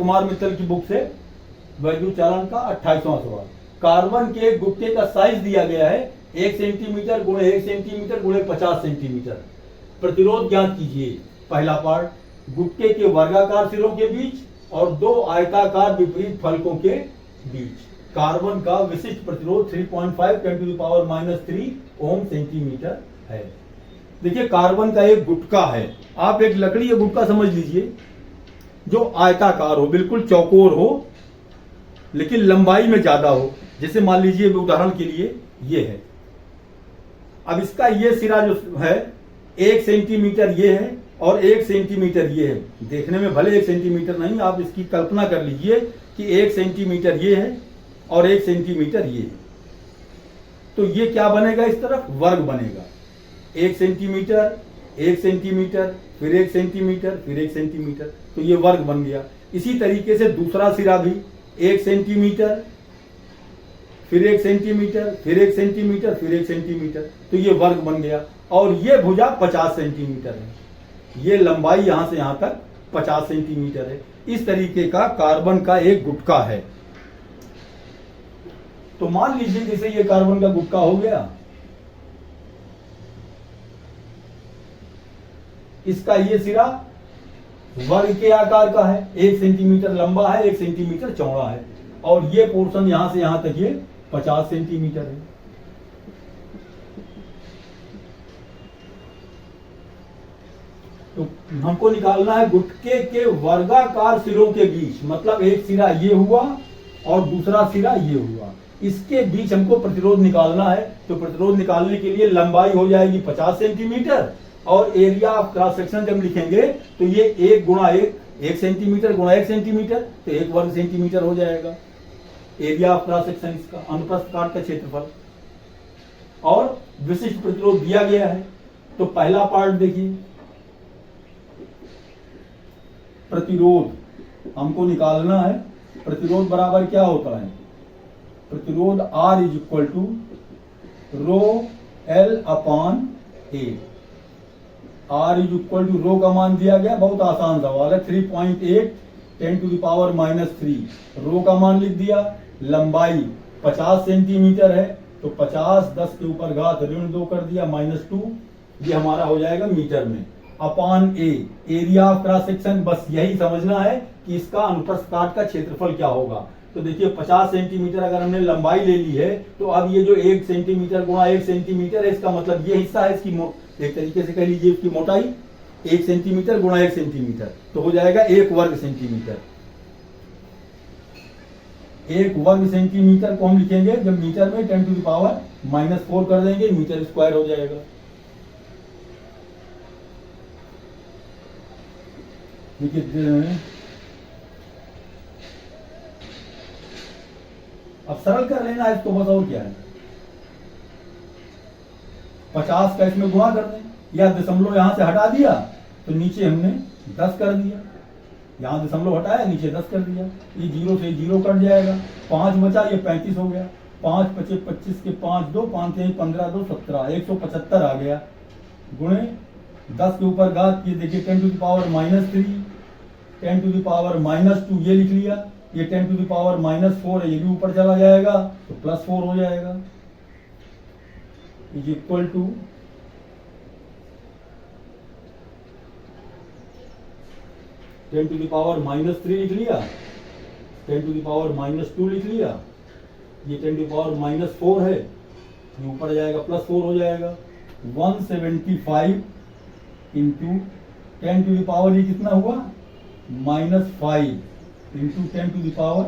कुमार मित्तल की बुक से, वैद्युत चालन का 28वां सवाल। कार्बन के गुटके का साइज दिया गया है 1 सेंटीमीटर गुणे 1 सेंटीमीटर गुणे 50 सेंटीमीटर। प्रतिरोध ज्ञात कीजिए। पहला पार्ट, गुटके के वर्गाकार सिरों के बीच और दो आयताकार विपरीत फलकों के बीच कार्बन का विशिष्ट प्रतिरोध 3.5 × 10⁻³ ओम सेंटीमीटर है। देखिए कार्बन का एक गुटका है, आप एक लकड़ी या गुटका समझ लीजिए जो आयताकार हो, बिल्कुल चौकोर हो, लेकिन लंबाई में ज्यादा हो। जैसे मान लीजिए उदाहरण के लिए ये है। अब इसका ये सिरा जो है 1 सेंटीमीटर ये है और 1 सेंटीमीटर ये है। देखने में भले 1 सेंटीमीटर नहीं, आप इसकी कल्पना कर लीजिए कि 1 सेंटीमीटर ये है और 1 सेंटीमीटर ये है। तो ये क्या बनेगा, इस तरफ वर्ग बनेगा। 1 सेंटीमीटर, 1 सेंटीमीटर, फिर 1 सेंटीमीटर, फिर 1 सेंटीमीटर, तो ये वर्ग बन गया। इसी तरीके से दूसरा सिरा भी 1 सेंटीमीटर, फिर 1 सेंटीमीटर, फिर 1 सेंटीमीटर, फिर 1 सेंटीमीटर, तो ये वर्ग बन गया। और ये भुजा 50 सेंटीमीटर है। ये लंबाई यहां से यहां तक 50 सेंटीमीटर है। इस तरीके का कार्बन का एक गुटका है। तो मान लीजिए जैसे ये कार्बन का गुटका हो गया, इसका ये सिरा वर्ग के आकार का है, 1 सेंटीमीटर लंबा है, 1 सेंटीमीटर चौड़ा है, और ये पोर्शन यहां से यहां तक ये 50 सेंटीमीटर है। तो हमको निकालना है गुटके के वर्गाकार सिरों के बीच, मतलब एक सिरा ये हुआ और दूसरा सिरा ये हुआ, इसके बीच हमको प्रतिरोध निकालना है। तो प्रतिरोध निकालने के लिए लंबाई हो जाएगी 50 सेंटीमीटर और एरिया ऑफ क्रॉस सेक्शन जब लिखेंगे तो ये 1 गुणा 1 सेंटीमीटर गुणा 1 सेंटीमीटर, तो 1 वर्ग सेंटीमीटर हो जाएगा एरिया ऑफ क्रॉस सेक्शन, इसका अनुप्रस्थ काट का क्षेत्रफल। और विशिष्ट प्रतिरोध दिया गया है। तो पहला पार्ट देखिए, प्रतिरोध हमको निकालना है। प्रतिरोध बराबर क्या होता है, प्रतिरोध R = ρL/A। R = रो का मान दिया गया, बहुत आसान सवाल है, 3.8 10⁻³ रो का मान लिख दिया। लंबाई 50 सेंटीमीटर है, तो 50 10 के ऊपर घात -2 कर दिया, -2, ये हमारा हो जाएगा मीटर में, upon A area of cross section. बस यही समझना है कि इसका अनुप्रस्थ काट का क्षेत्रफल क्या होगा। तो देखिए 50 सेंटीमीटर अगर हमने लंबाई ले ली है, तो अब ये जो 1 सेंटीमीटर गुणा 1 सेंटीमीटर है, इसका मतलब ये हिस्सा है इसकी, एक तरीके से कह लीजिए इसकी मोटाई 1 सेंटीमीटर गुणा 1 सेंटीमीटर, तो हो जाएगा 1 वर्ग सेंटीमीटर। 1 वर्ग सेंटीमीटर को हम लिखेंगे जब मीटर में 10⁻⁻4 कर देंगे, मीटर स्क्वायर हो जाएगा। देखिए अब सरल कर लेना है इसको, बस और क्या है, 50 का इसमें गुणा कर दें, या दशमलव यहां से हटा दिया तो नीचे हमने 10 कर दिया, यहां दशमलव हटाया नीचे 10 कर दिया, ये 0 से 0 कट जाएगा, 5 बचा, ये 35 हो गया, 5 × 5 = 25 के 5 2 5 3 15 2 17 175 आ गया, गुणे 10 के ऊपर घात, ये देखिए 10⁻³ 10⁻² ये लिख लिया, ये 10⁻4 है, ये भी ऊपर चला जाएगा तो +4 हो जाएगा, इज इक्वल टू 10⁻³ लिख लिया, 10⁻² लिख लिया, ये 10⁻4 है, ये ऊपर जाएगा +4 हो जाएगा, 175 × 10⁻, ये कितना हुआ, -5 × 10⁻4।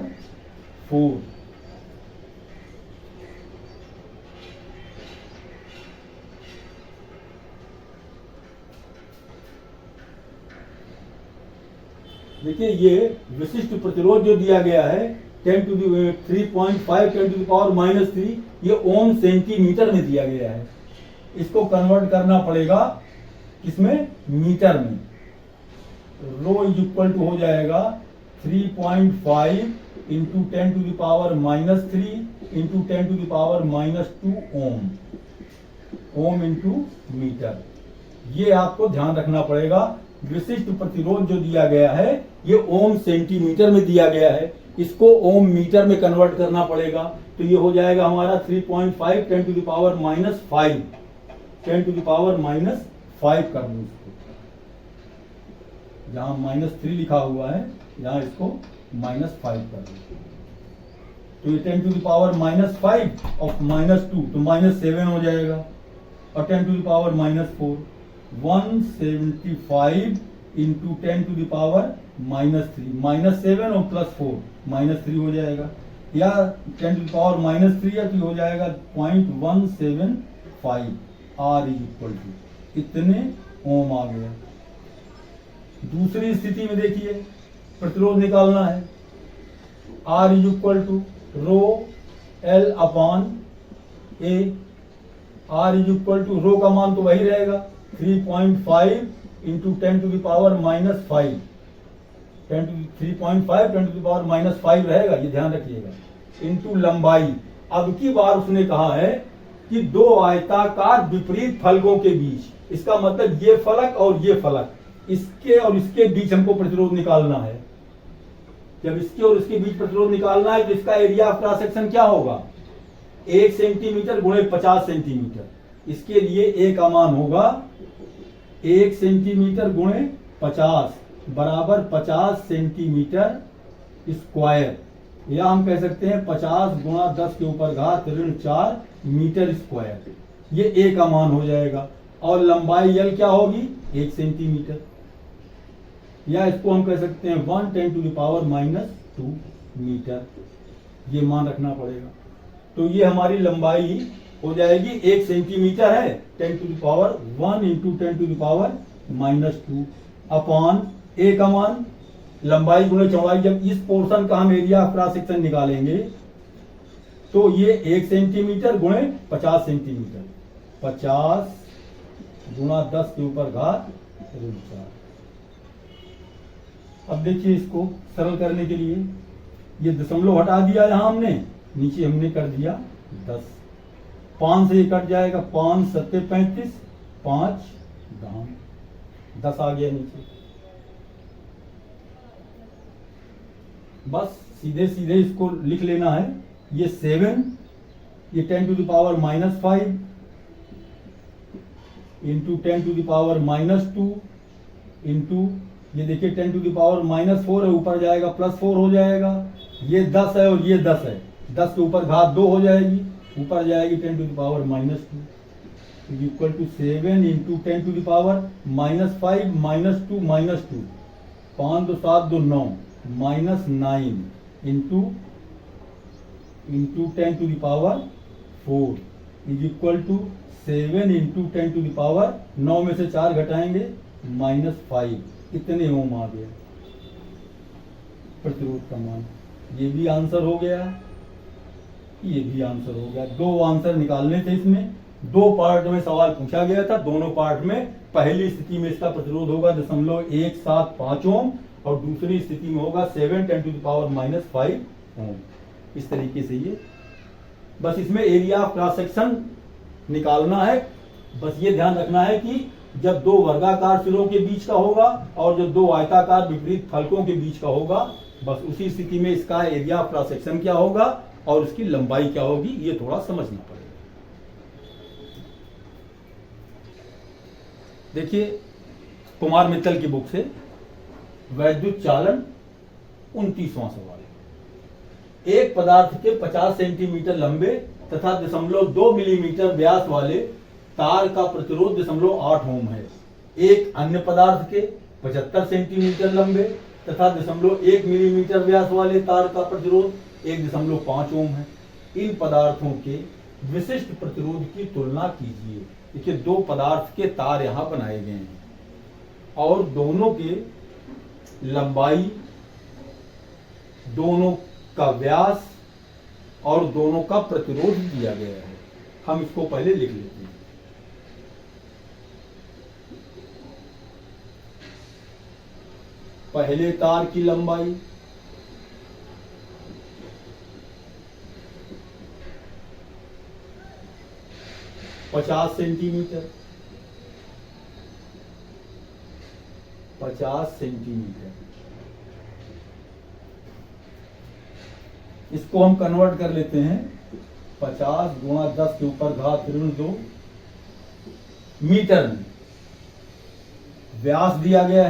देखिए ये विशिष्ट प्रतिरोध जो दिया गया है 3.5 10⁻⁻3, ये ओम सेंटीमीटर में दिया गया है। इसको कन्वर्ट करना पड़ेगा किसमें, मीटर में। रो = हो जाएगा 3.5 × 10⁻³ × 10⁻² ओम इंटू मीटर। ये आपको ध्यान रखना पड़ेगा। विशिष्ट प्रतिरोध जो दिया गया है ये ओम सेंटीमीटर में दिया गया है, इसको ओम मीटर में कन्वर्ट करना पड़ेगा। तो ये हो जाएगा हमारा 3.5 10 to the power -5, 10 to the power -5 कर दूं इसको, जहां -3 लिखा हुआ है यहाँ इसको -5 कर दूं। तो ये 10 टू द पावर -5 और -2 तो -7 हो जाएगा, और 10 to the power -4 175 into 10 to the power -3 -7 और +4 -3 हो जाएगा, या 10 टू द पावर -3 है तो हो जाएगा 0.175 R इक्वल टू इतने ओम आ गया। दूसरी स्थिति में देखिए प्रतिरोध निकालना है, R equal to rho L upon A। R equal to rho का मान तो वही रहेगा 3.5 into 10 to the power -5, 3.5 10 to the power -5 रहेगा, ये ध्यान रखिएगा, इंटू लंबाई। अब की बार उसने कहा है कि दो आयताकार विपरीत फलकों के बीच, इसका मतलब ये फलक और ये फलक, इसके और इसके बीच हमको प्रतिरोध निकालना है। जब इसके और इसके बीच प्रतिरोध निकालना है तो इसका एरिया ऑफ क्रॉस सेक्शन क्या होगा, 1 सेंटीमीटर गुणे 50 सेंटीमीटर। इसके लिए A का मान होगा 1 सेंटीमीटर गुणे 50 बराबर 50 सेंटीमीटर स्क्वायर, या हम कह सकते हैं 50 गुणा 10 के ऊपर घात ऋण 4 मीटर स्क्वायर। ये A का मान हो जाएगा, और लंबाई L क्या होगी 1 सेंटीमीटर, या इसको हम कह सकते हैं 1 10 टू द पावर -2 मीटर, ये मान रखना पड़ेगा। तो ये हमारी लंबाई हो जाएगी 1 सेंटीमीटर है, 10 to the power 1 into 10 to the power -2 upon A का मान लंबाई गुणे चौड़ाई। जब इस पोर्शन का हम एरिया ऑफ क्रॉस सेक्शन निकालेंगे तो ये 1 सेंटीमीटर गुणे 50 सेंटीमीटर, 50 गुणा 10 के ऊपर घात ऋण 4। अब देखिए इसको सरल करने के लिए ये दशमलव हटा दिया, यहां हमने नीचे हमने कर दिया 10, 5 से ये कट जाएगा, 5 7 35, 5 10 आ गया नीचे। बस सीधे सीधे इसको लिख लेना है, ये 7, ये 10 to the power -5 into 10 to the power -2 into ये देखिए 10 टू द पावर -4 है, ऊपर जाएगा +4 हो जाएगा, ये 10 है और ये 10 है, 10 के ऊपर घात 2 हो जाएगी, ऊपर जाएगी 10 to the power -2 equal to 7 into 10 to the power -5 -2 -2 5 2 7 2 9 -9 into 10 to the power 4 is equal to 7 into 10 to the power 9 में से 4 घटाएंगे -5, कितने ओम आ गया प्रतिरोध का मान। ये भी आंसर हो गया, ये भी आंसर हो गया। 2 आंसर निकालने थे इसमें, 2 पार्ट में सवाल पूछा गया था। दोनों पार्ट में पहली स्थिति में इसका प्रतिरोध होगा 0.175 ओम और दूसरी स्थिति में होगा 7 10 टू द पावर -5 ओम। इस तरीके से ये बस इसमें एरिया ऑफ क्रॉस सेक्शन निकालना है। बस ये ध्यान रखना है कि जब 2 वर्गाकार सिरों के बीच का होगा और जब 2 आयताकार विपरीत फलकों के बीच का होगा, बस उसी स्थिति में इसका एरिया ऑफ क्रॉस सेक्शन क्या होगा और उसकी लंबाई क्या होगी, ये थोड़ा समझना पड़ेगा। देखिए कुमार मित्तल की बुक से वैद्युत चालन 29वां सवाल। एक पदार्थ के 50 सेंटीमीटर लंबे तथा 0.2 मिलीमीटर व्यास वाले तार का प्रतिरोध 0.8 ओम है। एक अन्य पदार्थ के 75 सेंटीमीटर लंबे तथा 0.1 मिलीमीटर व्यास वाले तार का प्रतिरोध 1.5 ओम है। इन पदार्थों के विशिष्ट प्रतिरोध की तुलना कीजिए। देखिए 2 पदार्थ के तार यहां बनाए गए हैं और दोनों के लंबाई, दोनों का व्यास और दोनों का प्रतिरोध दिया गया है। हम इसको पहले लिख लेते हैं। पहले तार की लंबाई 50 सेंटीमीटर, 50 सेंटीमीटर इसको हम कन्वर्ट कर लेते हैं 50 गुणा 10 के ऊपर घात ऋण 2 मीटर में। व्यास दिया गया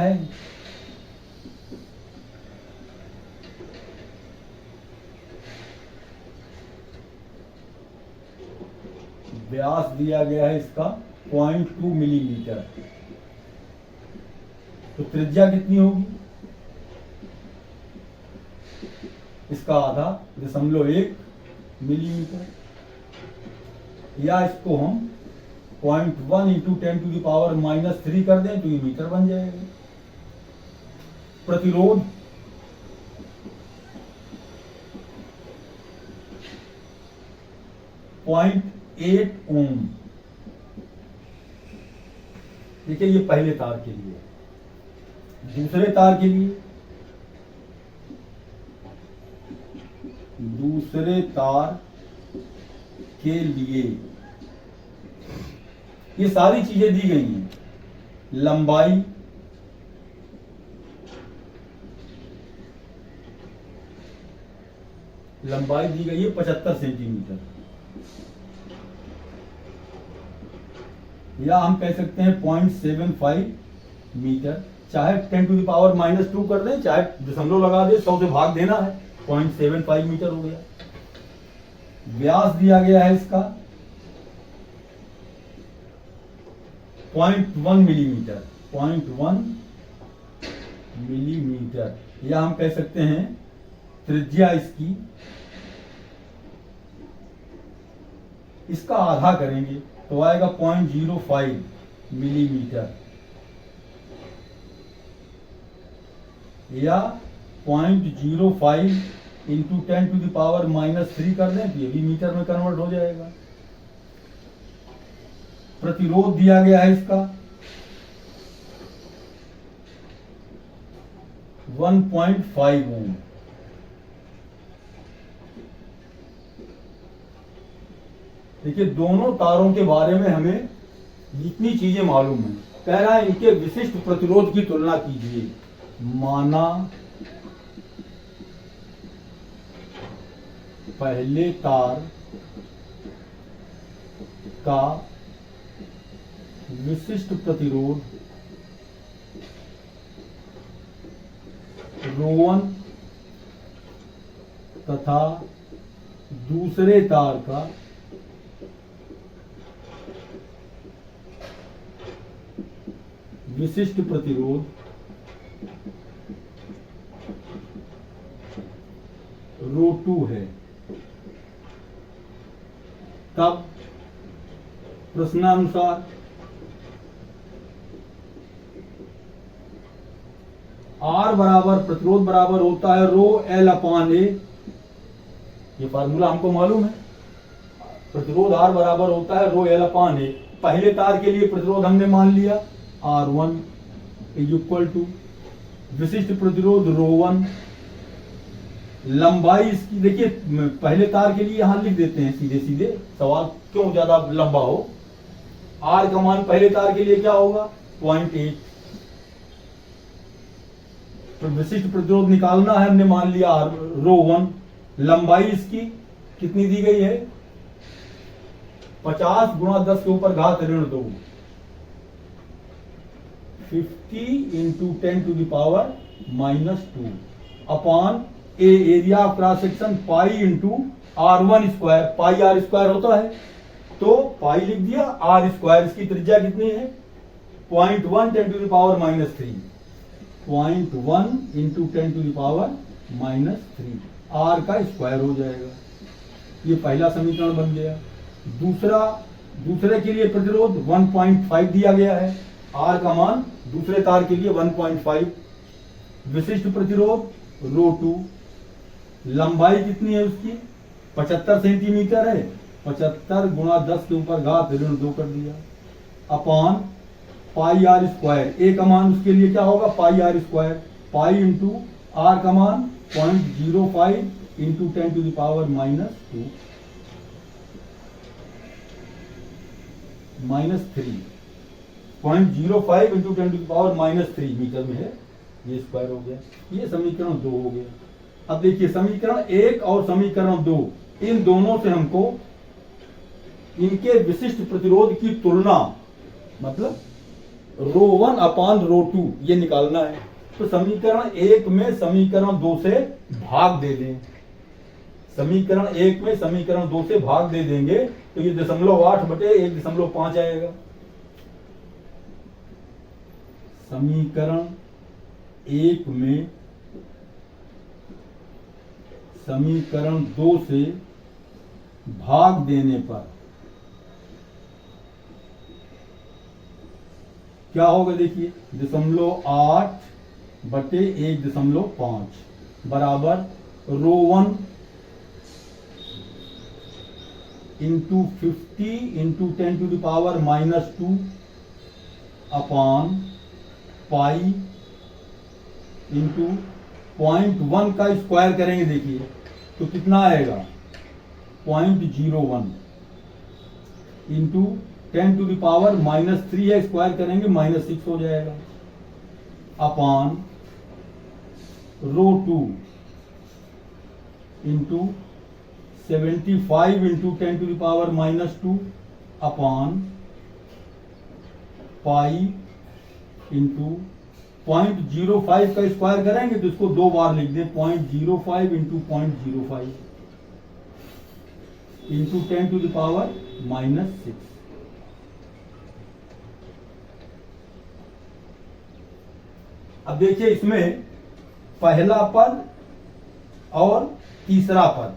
है इसका 0.2 मिलीमीटर। तो त्रिज्या कितनी होगी? इसका आधा 0.1 मिलीमीटर, या इसको हम 0.1 इंटू 10⁻³ कर दें तो ये मीटर बन जाएगा। प्रतिरोध .8 ओम। देखिए ये पहले तार के लिए। दूसरे तार के लिए ये सारी चीजें दी गई हैं। लंबाई दी गई है 75 सेंटीमीटर, या हम कह सकते हैं 0.75 मीटर। चाहे 10⁻² कर दें, चाहे दशमलव लगा दे, 100 से भाग देना है, 0.75 मीटर हो गया। व्यास दिया गया है इसका 0.1 मिलीमीटर, 0.1 मिलीमीटर, या हम कह सकते हैं त्रिज्या इसका आधा करेंगे तो आएगा 0.05 मिलीमीटर, या 0.05 इंटू 10⁻³ कर दें तो ये भी मीटर में कन्वर्ट हो जाएगा। प्रतिरोध दिया गया है इसका 1.5 ओम। देखिए दोनों तारों के बारे में हमें जितनी चीजें मालूम है, कह रहा है इनके विशिष्ट प्रतिरोध की तुलना कीजिए। माना पहले तार का विशिष्ट प्रतिरोध ρ1 तथा दूसरे तार का विशिष्ट प्रतिरोध ρ2 है। तब प्रश्नानुसार R बराबर प्रतिरोध बराबर होता है ρL/A। ये फार्मूला हमको मालूम है। प्रतिरोध R बराबर होता है ρL/A। पहले तार के लिए प्रतिरोध हमने मान लिया R1 = विशिष्ट प्रतिरोध ρ1। लंबाई इसकी देखिए, पहले तार के लिए यहां लिख देते हैं सीधे सीधे, सवाल क्यों ज्यादा लंबा हो। R का मान पहले तार के लिए क्या होगा 0.8। तो विशिष्ट प्रतिरोध निकालना है, हमने मान लिया ρ1। लंबाई इसकी कितनी दी गई है 50 गुणा 10 के ऊपर घात ऋण 2, 50 into 10⁻² upon A area of cross section pi into R1 square. Pi R² होता है तो पाई लिख दिया, R²। इसकी त्रिज्या कितनी है 0.1 10⁻³ 0.1 इंटू 10⁻³ R का स्क्वायर हो जाएगा। ये पहला समीकरण बन गया। दूसरे के लिए प्रतिरोध 1.5 दिया गया है, R का मान दूसरे तार के लिए 1.5। विशिष्ट प्रतिरोध ρ2। लंबाई कितनी है उसकी 75 सेंटीमीटर है, 75 गुणा 10 के ऊपर घात ऋण 2 कर दिया, अपॉन पाई R²। ए का मान उसके लिए क्या होगा पाई R²। पाई इंटू R का मान 0.05 इंटू 10⁻² 3 0.05 इंटू 10⁻³ मीटर में है, ये स्क्वायर हो गया। ये समीकरण 2 हो गया। अब देखिए समीकरण 1 और समीकरण 2, इन दोनों से हमको इनके विशिष्ट प्रतिरोध की तुलना, मतलब ρ1 अपान ρ2 ये निकालना है। तो समीकरण 1 में समीकरण 2 से भाग दे दें, समीकरण 1 में समीकरण 2 से भाग दे देंगे तो ये 0.8/1.5 आएगा। समीकरण 1 में समीकरण 2 से भाग देने पर क्या होगा, देखिए 0.8/1.5 बराबर ρ1 इंटू 50 इंटू 10⁻⁻2 अपान पाई इंटू 0.1 का स्क्वायर करेंगे, देखिए तो कितना आएगा 0.01 इंटू 10⁻⁻3 है, स्क्वायर करेंगे -6 हो जाएगा अपान ρ2 इंटू 75 इंटू 10⁻⁻2 अपान पाई इंटू 0.05 का स्क्वायर करेंगे तो इसको 2 बार लिख दे, 0.05 इंटू 0.05 इंटू 10⁻⁻6। अब देखिए इसमें पहला पद और तीसरा पद,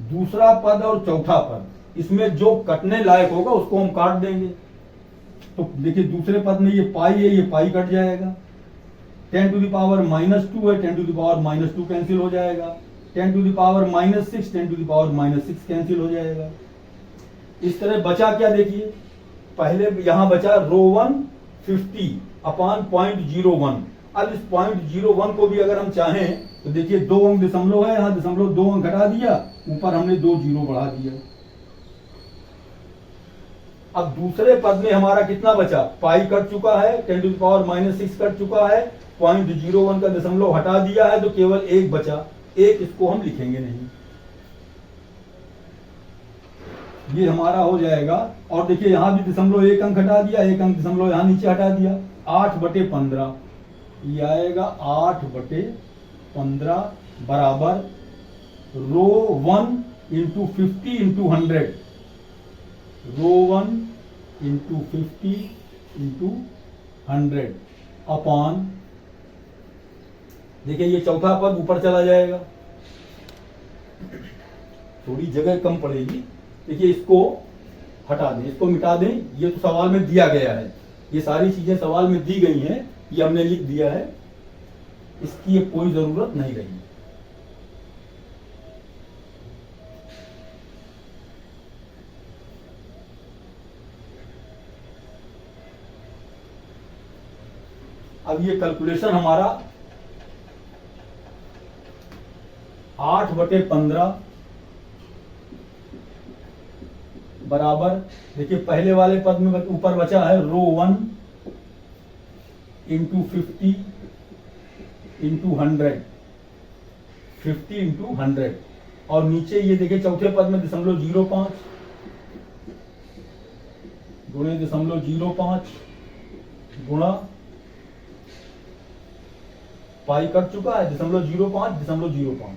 दूसरा पद और चौथा पद, इसमें जो कटने लायक होगा उसको हम काट देंगे। तो देखिए दूसरे पद में ये पाई है, ये पाई कट जाएगा, 10⁻⁻2 है, 10⁻⁻2 कैंसिल हो जाएगा, 10⁻⁻6 10⁻⁻6 कैंसिल हो जाएगा। इस तरह बचा क्या, देखिए पहले यहां बचा ρ1 50 अपान 0.01। अब इस 0.01 को भी अगर हम चाहें तो देखिए 2 अंक दशमलव है, यहां दशमलव 2 अंक घटा दिया, ऊपर हमने 2 जीरो बढ़ा दिया। अब दूसरे पद में हमारा कितना बचा, पाई कट चुका है, 10⁻⁻6 कट चुका है, 0.01 का दशमलव हटा दिया है तो केवल 1 बचा, 1 इसको हम लिखेंगे नहीं, ये हमारा हो जाएगा। और देखिए यहां भी दशमलव 1 अंक हटा दिया, 1 अंक दशमलव यहां नीचे हटा दिया, 8/15 ये आएगा 8/15 बराबर ρ1 इंटू 50 इंटू 100, ρ1 इंटू 50 इंटू 100 अपान, देखिए ये चौथा पद ऊपर चला जाएगा, थोड़ी जगह कम पड़ेगी। देखिए इसको हटा दें, इसको मिटा दें, ये तो सवाल में दिया गया है, ये सारी चीजें सवाल में दी गई हैं, ये हमने लिख दिया है, इसकी ये कोई जरूरत नहीं रही। अब ये कैलकुलेशन हमारा 8/15 बराबर, देखिए पहले वाले पद में ऊपर बचा है ρ1 इंटू 50 इंटू 100, 50 इंटू 100, और नीचे ये देखिए चौथे पद में 0.05 गुणे 0.05 गुणा पाई कट चुका है 0.05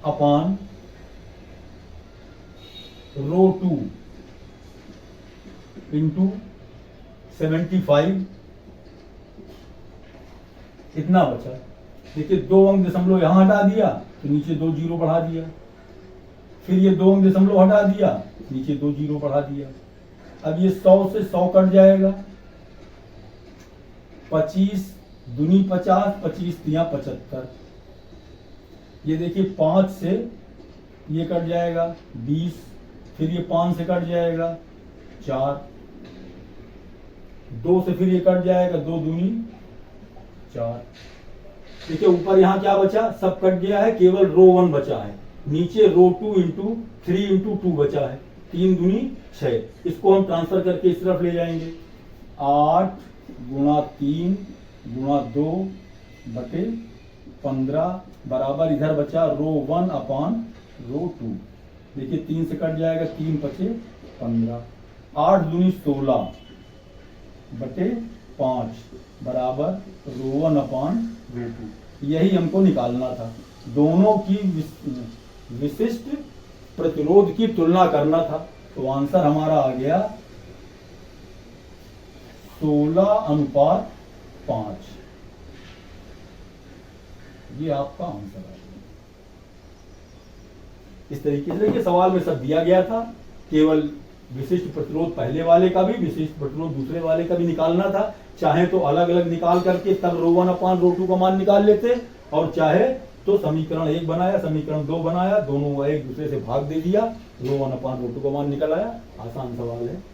अपान ρ2 इंटू 75, इतना बचा। देखिए 2 अंक दशमलव यहां हटा दिया तो नीचे 2 जीरो बढ़ा दिया, फिर ये 2 अंक दशमलव हटा दिया, नीचे 2 जीरो बढ़ा दिया। अब ये 100 से 100 कट जाएगा, 25 दूनी 50, 25 तिया 75, ये देखिए 5 से ये कट जाएगा 20, फिर ये 5 से कट जाएगा 4, 2 से फिर ये कट जाएगा 2 दूनी 4। देखिए ऊपर यहाँ क्या बचा, सब कट गया है, केवल ρ1 बचा है, नीचे ρ2 इंटू 3 इंटू 2 बचा है, 3 दूनी 6, इसको हम ट्रांसफर करके इस तरफ ले जाएंगे, 8 गुणा 3 गुणा 2/6। 15 बराबर इधर बचा रो 1 अपान रो 2। देखिए 3 से कट जाएगा, 3 पचे 15, 8 दूनी 16 बटे 5 बराबर रो 1 अपान रो 2। यही हमको निकालना था, दोनों की विशिष्ट प्रतिरोध की तुलना करना था। तो आंसर हमारा आ गया 16:5। ये आपका आंसर है। इस तरीके से देखिए सवाल में सब दिया गया था, केवल विशिष्ट प्रतिरोध पहले वाले का भी, विशिष्ट प्रतिरोध दूसरे वाले का भी निकालना था। चाहे तो अलग अलग निकाल करके तब रो 1 अपान रो 2 का मान निकाल लेते, और चाहे तो समीकरण 1 बनाया, समीकरण 2 बनाया, दोनों एक दूसरे से भाग दे दिया, रो 1 अपान रो 2 का मान निकल आया। आसान सवाल है।